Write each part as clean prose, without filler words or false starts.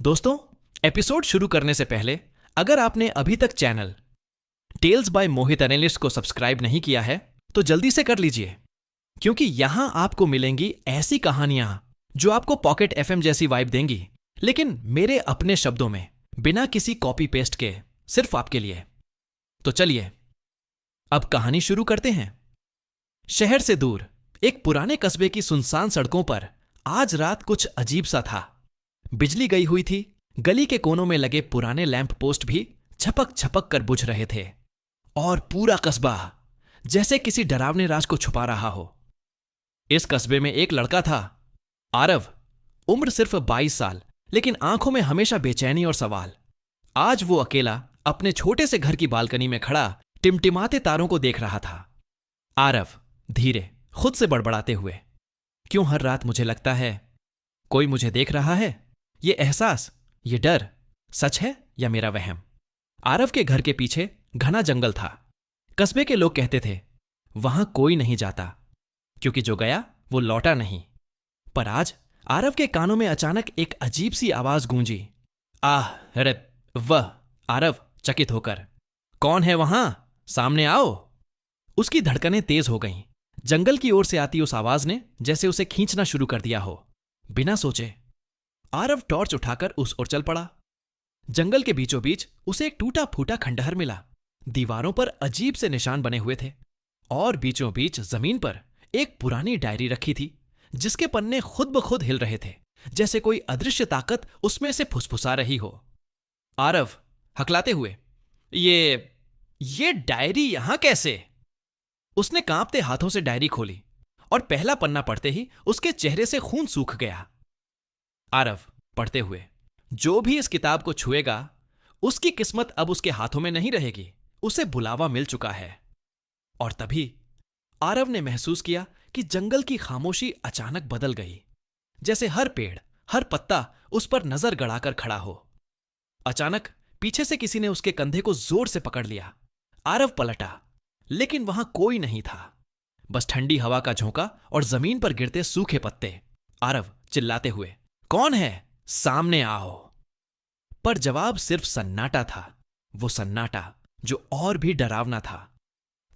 दोस्तों, एपिसोड शुरू करने से पहले अगर आपने अभी तक channel tales by Mohit analyst को सब्सक्राइब नहीं किया है तो जल्दी से कर लीजिए, क्योंकि यहां आपको मिलेंगी ऐसी कहानियां जो आपको पॉकेट एफएम जैसी वाइब देंगी, लेकिन मेरे अपने शब्दों में, बिना किसी कॉपी पेस्ट के, सिर्फ आपके लिए। तो चलिए अब कहानी शुरू करते हैं। शहर से दूर एक पुराने कस्बे की सुनसान सड़कों पर आज रात कुछ अजीब सा था। बिजली गई हुई थी, गली के कोनों में लगे पुराने लैंप पोस्ट भी झपक झपक कर बुझ रहे थे, और पूरा कस्बा जैसे किसी डरावने राज को छुपा रहा हो। इस कस्बे में एक लड़का था, आरव। उम्र सिर्फ 22 साल, लेकिन आंखों में हमेशा बेचैनी और सवाल। आज वो अकेला अपने छोटे से घर की बालकनी में खड़ा टिमटिमाते तारों को देख रहा था। आरव धीरे खुद से बड़बड़ाते हुए, क्यों हर रात मुझे लगता है कोई मुझे देख रहा है? ये एहसास, ये डर सच है या मेरा वहम? आरव के घर के पीछे घना जंगल था। कस्बे के लोग कहते थे वहां कोई नहीं जाता, क्योंकि जो गया वो लौटा नहीं। पर आज आरव के कानों में अचानक एक अजीब सी आवाज गूंजी। आह रे वह! आरव चकित होकर, कौन है वहां? सामने आओ। उसकी धड़कनें तेज हो गईं। जंगल की ओर से आती उस आवाज ने जैसे उसे खींचना शुरू कर दिया हो। बिना सोचे आरव टॉर्च उठाकर उस ओर चल पड़ा। जंगल के बीचों बीच उसे एक टूटा फूटा खंडहर मिला। दीवारों पर अजीब से निशान बने हुए थे, और बीचों बीच जमीन पर एक पुरानी डायरी रखी थी, जिसके पन्ने खुद ब खुद हिल रहे थे, जैसे कोई अदृश्य ताकत उसमें से फुसफुसा रही हो। आरव हकलाते हुए, ये डायरी यहां कैसे? उसने कांपते हाथों से डायरी खोली, और पहला पन्ना पढ़ते ही उसके चेहरे से खून सूख गया। आरव पढ़ते हुए, जो भी इस किताब को छुएगा उसकी किस्मत अब उसके हाथों में नहीं रहेगी, उसे बुलावा मिल चुका है। और तभी आरव ने महसूस किया कि जंगल की खामोशी अचानक बदल गई, जैसे हर पेड़, हर पत्ता उस पर नजर गड़ाकर खड़ा हो। अचानक पीछे से किसी ने उसके कंधे को जोर से पकड़ लिया। आरव पलटा, लेकिन वहां कोई नहीं था, बस ठंडी हवा का झोंका और जमीन पर गिरते सूखे पत्ते। आरव चिल्लाते हुए, कौन है? सामने आओ। पर जवाब सिर्फ सन्नाटा था, वो सन्नाटा जो और भी डरावना था।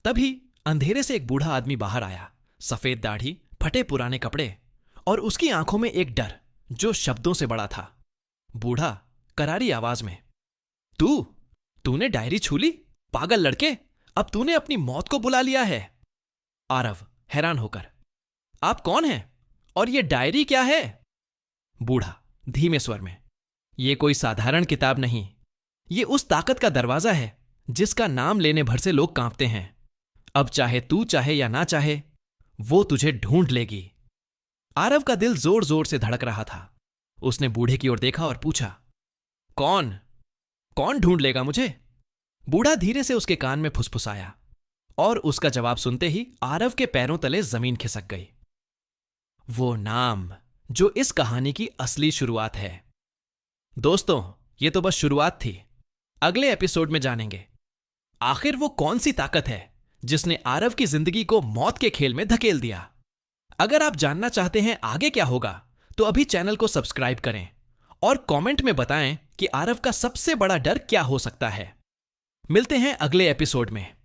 तभी अंधेरे से एक बूढ़ा आदमी बाहर आया, सफेद दाढ़ी, फटे पुराने कपड़े, और उसकी आंखों में एक डर जो शब्दों से बड़ा था। बूढ़ा करारी आवाज में, तूने डायरी छू ली? पागल लड़के, अब तूने अपनी मौत को बुला लिया है। आरव हैरान होकर, आप कौन हैं और ये डायरी क्या है? बूढ़ा धीमे स्वर में, ये कोई साधारण किताब नहीं, ये उस ताकत का दरवाजा है जिसका नाम लेने भर से लोग कांपते हैं। अब चाहे तू चाहे या ना चाहे, वो तुझे ढूंढ लेगी। आरव का दिल जोर जोर से धड़क रहा था। उसने बूढ़े की ओर देखा और पूछा, कौन ढूंढ लेगा मुझे? बूढ़ा धीरे से उसके कान में फुसफुसाया, और उसका जवाब सुनते ही आरव के पैरों तले जमीन खिसक गई। वो नाम जो इस कहानी की असली शुरुआत है। दोस्तों, ये तो बस शुरुआत थी। अगले एपिसोड में जानेंगे आखिर वो कौन सी ताकत है जिसने आरव की जिंदगी को मौत के खेल में धकेल दिया। अगर आप जानना चाहते हैं आगे क्या होगा, तो अभी चैनल को सब्सक्राइब करें और कमेंट में बताएं कि आरव का सबसे बड़ा डर क्या हो सकता है। मिलते हैं अगले एपिसोड में।